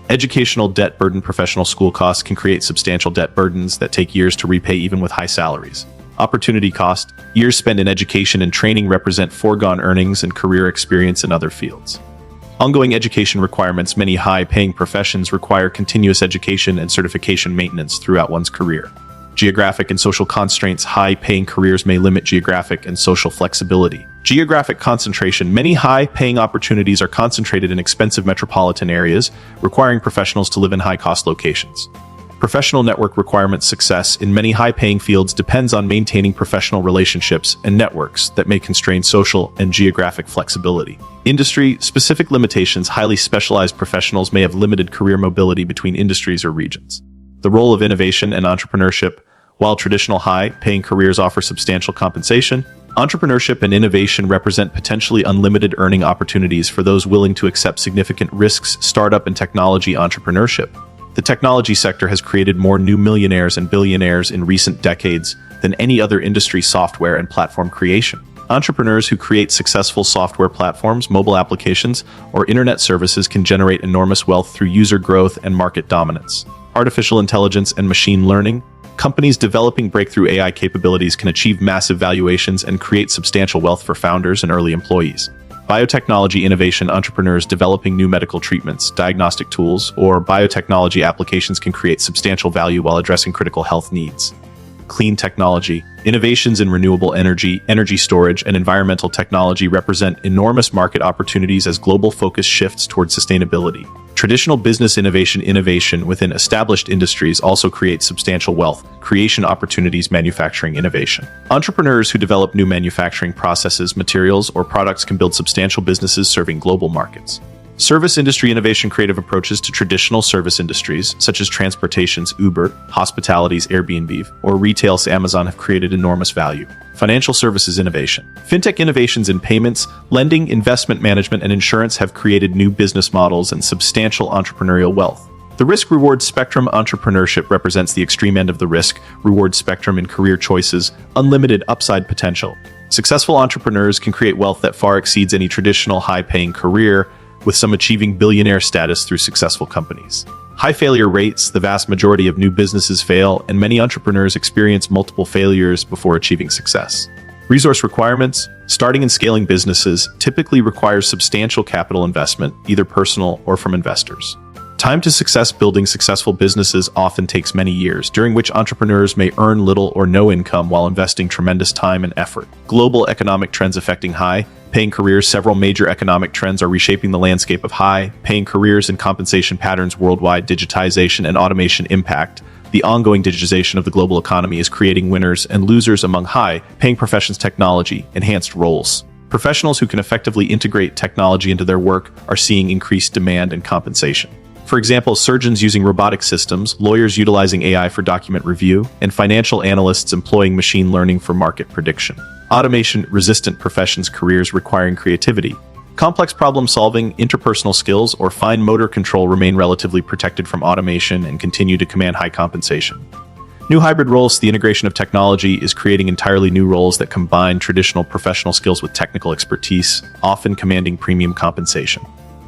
Educational debt burden. Professional school costs can create substantial debt burdens that take years to repay even with high salaries. Opportunity cost. Years spent in education and training represent foregone earnings and career experience in other fields. Ongoing education requirements. Many high-paying professions require continuous education and certification maintenance throughout one's career. Geographic and social constraints. High-paying careers may limit geographic and social flexibility. Geographic concentration. Many high-paying opportunities are concentrated in expensive metropolitan areas, requiring professionals to live in high-cost locations. Professional network requirements. Success in many high-paying fields depends on maintaining professional relationships and networks that may constrain social and geographic flexibility. Industry-specific limitations. Highly specialized professionals may have limited career mobility between industries or regions. The role of innovation and entrepreneurship. While traditional high-paying careers offer substantial compensation, entrepreneurship and innovation represent potentially unlimited earning opportunities for those willing to accept significant risks. Startup and technology entrepreneurship. The technology sector has created more new millionaires and billionaires in recent decades than any other industry. Software and platform creation. Entrepreneurs who create successful software platforms, mobile applications, or internet services can generate enormous wealth through user growth and market dominance. Artificial intelligence and machine learning. Companies developing breakthrough AI capabilities can achieve massive valuations and create substantial wealth for founders and early employees. Biotechnology innovation. Entrepreneurs developing new medical treatments, diagnostic tools, or biotechnology applications can create substantial value while addressing critical health needs. Clean technology. Innovations in renewable energy, energy storage, and environmental technology represent enormous market opportunities as global focus shifts towards sustainability. Traditional business innovation within established industries also creates substantial wealth creation opportunities. Manufacturing innovation. Entrepreneurs who develop new manufacturing processes, materials, or products can build substantial businesses serving global markets. Service industry innovation. Creative approaches to traditional service industries, such as transportation's Uber, hospitality's Airbnb, or retail's Amazon, have created enormous value. Financial services innovation. Fintech innovations in payments, lending, investment management, and insurance have created new business models and substantial entrepreneurial wealth. The risk-reward spectrum. Entrepreneurship represents the extreme end of the risk-reward spectrum in career choices, unlimited upside potential. Successful entrepreneurs can create wealth that far exceeds any traditional high-paying career, with some achieving billionaire status through successful companies. High failure rates. The vast majority of new businesses fail, and many entrepreneurs experience multiple failures before achieving success. Resource requirements. Starting and scaling businesses typically requires substantial capital investment, either personal or from investors. Time to success. Building successful businesses often takes many years, during which entrepreneurs may earn little or no income while investing tremendous time and effort. Global economic trends affecting high-paying careers. Several major economic trends are reshaping the landscape of high-paying careers and compensation patterns worldwide. Digitization and automation impact. The ongoing digitization of the global economy is creating winners and losers among high-paying professions. Technology enhanced roles. Professionals who can effectively integrate technology into their work are seeing increased demand and compensation. For example, surgeons using robotic systems, lawyers utilizing AI for document review, and financial analysts employing machine learning for market prediction. Automation-resistant professions. Careers requiring creativity, complex problem-solving, interpersonal skills, or fine motor control remain relatively protected from automation and continue to command high compensation. New hybrid roles. The integration of technology is creating entirely new roles that combine traditional professional skills with technical expertise, often commanding premium compensation.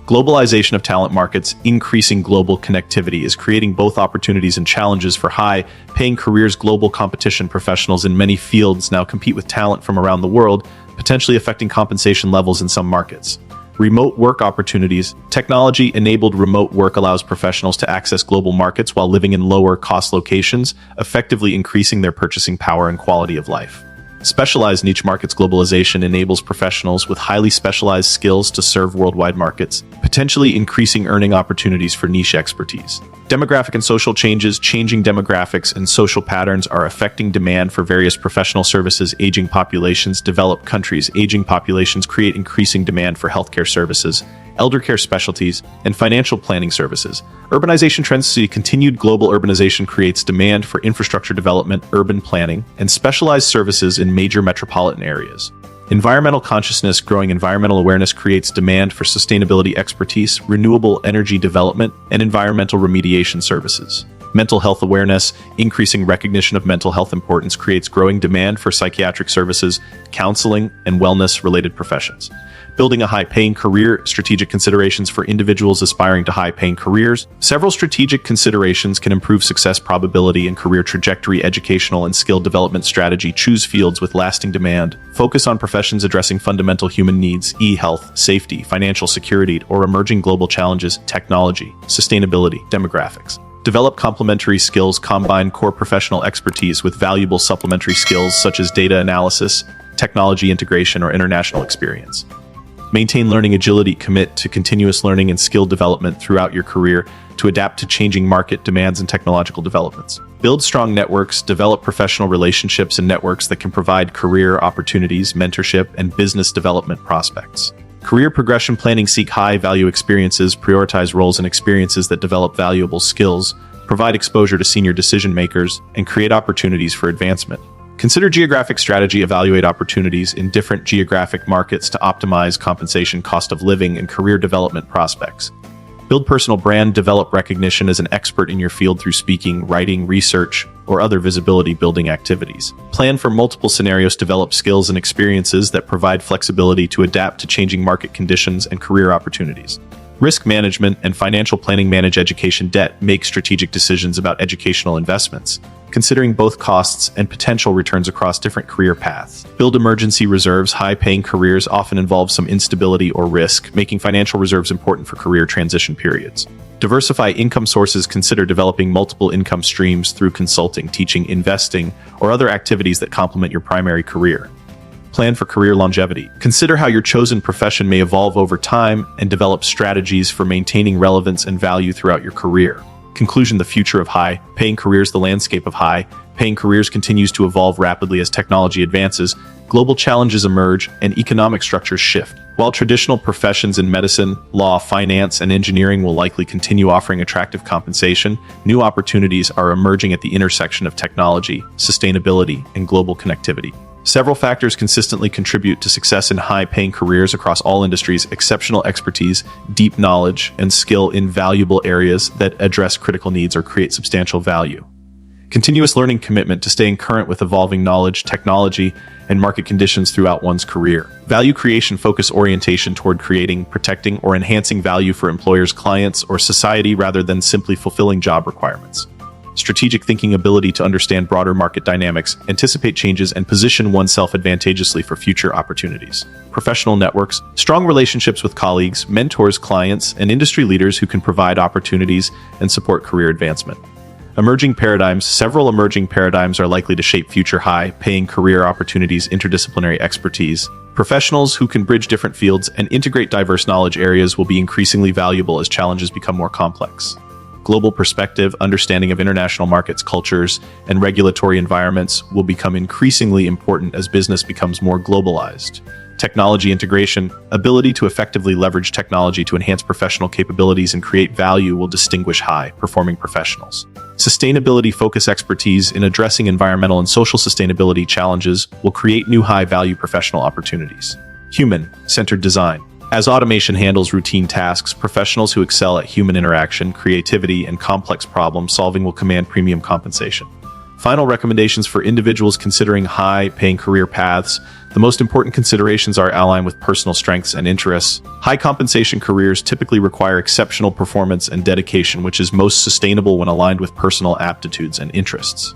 Globalization of talent markets. Increasing global connectivity is creating both opportunities and challenges for high-paying careers. Global competition. Professionals in many fields now compete with talent from around the world, potentially affecting compensation levels in some markets. Remote work opportunities. Technology-enabled remote work allows professionals to access global markets while living in lower-cost locations, effectively increasing their purchasing power and quality of life. Specialized niche markets. Globalization enables professionals with highly specialized skills to serve worldwide markets, potentially increasing earning opportunities for niche expertise. Demographic and social changes. Changing demographics and social patterns are affecting demand for various professional services. Aging populations. Developed countries' aging populations create increasing demand for healthcare services, elder care specialties, and financial planning services. Urbanization trends. See continued global urbanization creates demand for infrastructure development, urban planning, and specialized services in major metropolitan areas. Environmental consciousness. Growing environmental awareness creates demand for sustainability expertise, renewable energy development, and environmental remediation services. Mental health awareness. Increasing recognition of mental health importance creates growing demand for psychiatric services, counseling, and wellness-related professions. Building a high-paying career. Strategic considerations for individuals aspiring to high-paying careers. Several strategic considerations can improve success probability and career trajectory. Educational and skill development strategy. Choose fields with lasting demand. Focus on professions addressing fundamental human needs, e-health, safety, financial security, or emerging global challenges. Technology, sustainability, demographics. Develop complementary skills. Combine core professional expertise with valuable supplementary skills such as data analysis, technology integration, or international experience. Maintain learning agility. Commit to continuous learning and skill development throughout your career to adapt to changing market demands and technological developments. Build strong networks. Develop professional relationships and networks that can provide career opportunities, mentorship, and business development prospects. Career progression planning. Seek high-value experiences. Prioritize roles and experiences that develop valuable skills, provide exposure to senior decision makers, and create opportunities for advancement. Consider geographic strategy. Evaluate opportunities in different geographic markets to optimize compensation, cost of living, and career development prospects. Build personal brand. Develop recognition as an expert in your field through speaking, writing, research, or other visibility-building activities. Plan for multiple scenarios. Develop skills and experiences that provide flexibility to adapt to changing market conditions and career opportunities. Risk management and financial planning. Manage education debt. Make strategic decisions about educational investments, considering both costs and potential returns across different career paths. Build emergency reserves. High-paying careers often involve some instability or risk, making financial reserves important for career transition periods. Diversify income sources. Consider developing multiple income streams through consulting, teaching, investing, or other activities that complement your primary career. Plan for career longevity. Consider how your chosen profession may evolve over time and develop strategies for maintaining relevance and value throughout your career. Conclusion. The future of high-paying careers. The landscape of high-paying careers continues to evolve rapidly as technology advances, global challenges emerge, and economic structures shift. While traditional professions in medicine, law, finance, and engineering will likely continue offering attractive compensation, new opportunities are emerging at the intersection of technology, sustainability, and global connectivity. Several factors consistently contribute to success in high-paying careers across all industries: exceptional expertise, deep knowledge, and skill in valuable areas that address critical needs or create substantial value. Continuous learning. Commitment to staying current with evolving knowledge, technology, and market conditions throughout one's career. Value creation. Focus orientation toward creating, protecting, or enhancing value for employers, clients, or society rather than simply fulfilling job requirements. strategic thinking, ability to understand broader market dynamics, anticipate changes, and position oneself advantageously for future opportunities. Professional networks, strong relationships with colleagues, mentors, clients, and industry leaders who can provide opportunities and support career advancement. Emerging paradigms. Several emerging paradigms are likely to shape future high-paying career opportunities. Interdisciplinary expertise. Professionals who can bridge different fields and integrate diverse knowledge areas will be increasingly valuable as challenges become more complex. Global perspective, understanding of international markets, cultures, and regulatory environments will become increasingly important as business becomes more globalized. Technology integration, ability to effectively leverage technology to enhance professional capabilities and create value will distinguish high-performing professionals. Sustainability focus expertise in addressing environmental and social sustainability challenges will create new high-value professional opportunities. Human-centered design. As automation handles routine tasks, professionals who excel at human interaction, creativity, and complex problem solving will command premium compensation. Final recommendations for individuals considering high-paying career paths. The most important considerations are aligned with personal strengths and interests. High-compensation careers typically require exceptional performance and dedication, which is most sustainable when aligned with personal aptitudes and interests.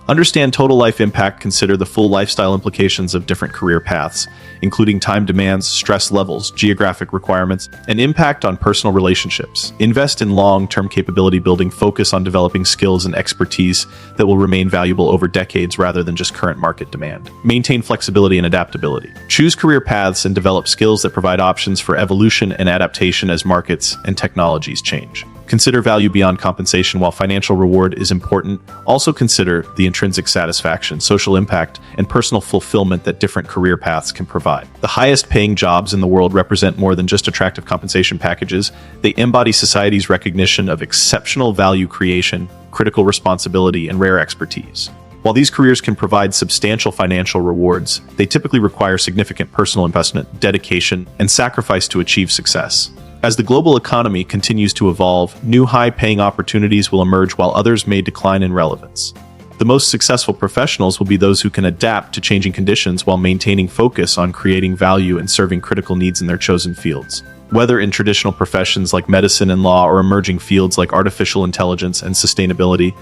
Understand total life impact. Consider the full lifestyle implications of different career paths, including time demands, stress levels, geographic requirements, and impact on personal relationships. Invest in long-term capability building. Focus on developing skills and expertise that will remain valuable over decades rather than just current market demand. Maintain flexibility and adaptability. Choose career paths and develop skills that provide options for evolution and adaptation as markets and technologies change. Consider value beyond compensation. While financial reward is important, also consider the intrinsic satisfaction, social impact, and personal fulfillment that different career paths can provide. The highest paying jobs in the world represent more than just attractive compensation packages. They embody society's recognition of exceptional value creation, critical responsibility, and rare expertise. While these careers can provide substantial financial rewards, they typically require significant personal investment, dedication, and sacrifice to achieve success. As the global economy continues to evolve, new high-paying opportunities will emerge while others may decline in relevance. The most successful professionals will be those who can adapt to changing conditions while maintaining focus on creating value and serving critical needs in their chosen fields. Whether in traditional professions like medicine and law or emerging fields like artificial intelligence and sustainability,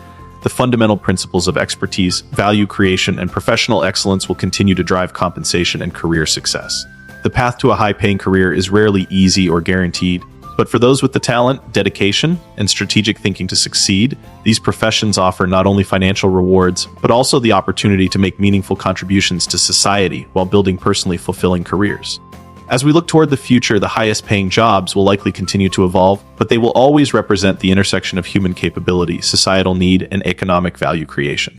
the fundamental principles of expertise, value creation, and professional excellence will continue to drive compensation and career success. The path to a high-paying career is rarely easy or guaranteed, but for those with the talent, dedication, and strategic thinking to succeed, these professions offer not only financial rewards, but also the opportunity to make meaningful contributions to society while building personally fulfilling careers. As we look toward the future, the highest-paying jobs will likely continue to evolve, but they will always represent the intersection of human capability, societal need, and economic value creation.